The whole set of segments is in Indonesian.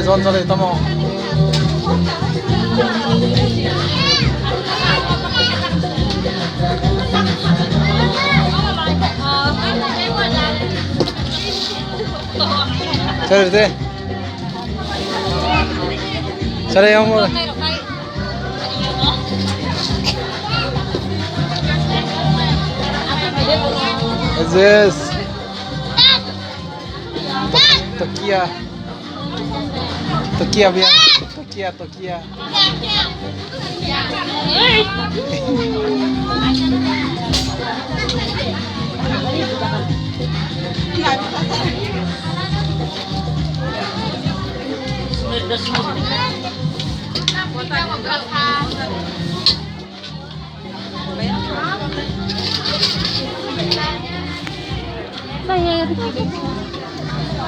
Zon zon itu mau. Cari deh. Cari yang mau. Aziz. Tokia. Tokia biar. Tokia.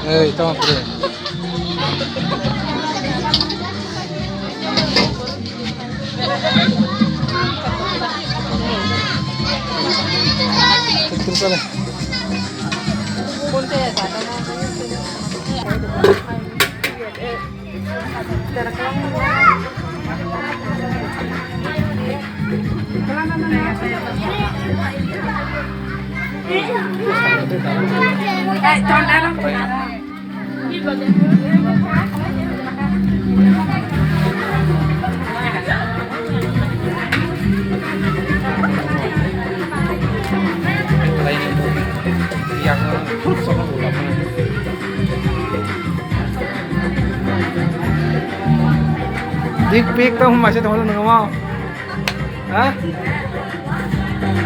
Itu apa deh? Terus ada. Dik pik tao masih tahu nggak mau? Hah?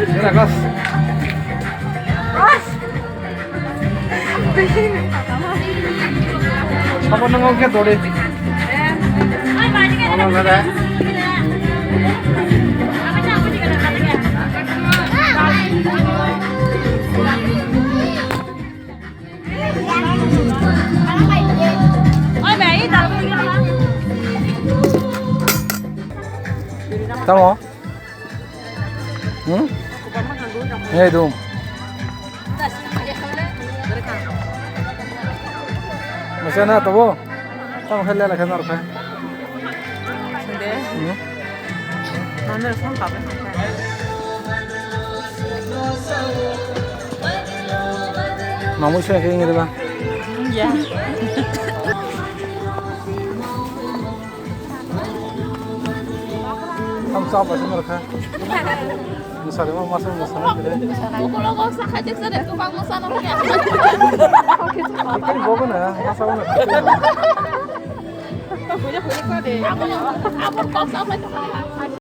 Kira kos? Kos? Apa nengok ya tuh deh? Apa nggak ada? Tamo? Itu. Masih ada tuh? Tamo helnya lagi nor kan? Sudah. Mana sampai? Mamu sih kayak gini bang? Iya. Kamu siapa sih mereka? Misalnya mau masuk misalnya tidak? Kalau kau usah kajak saja tukang musana punya. Ikan bogo na, masa una. Punya kau deh. Aku kau sama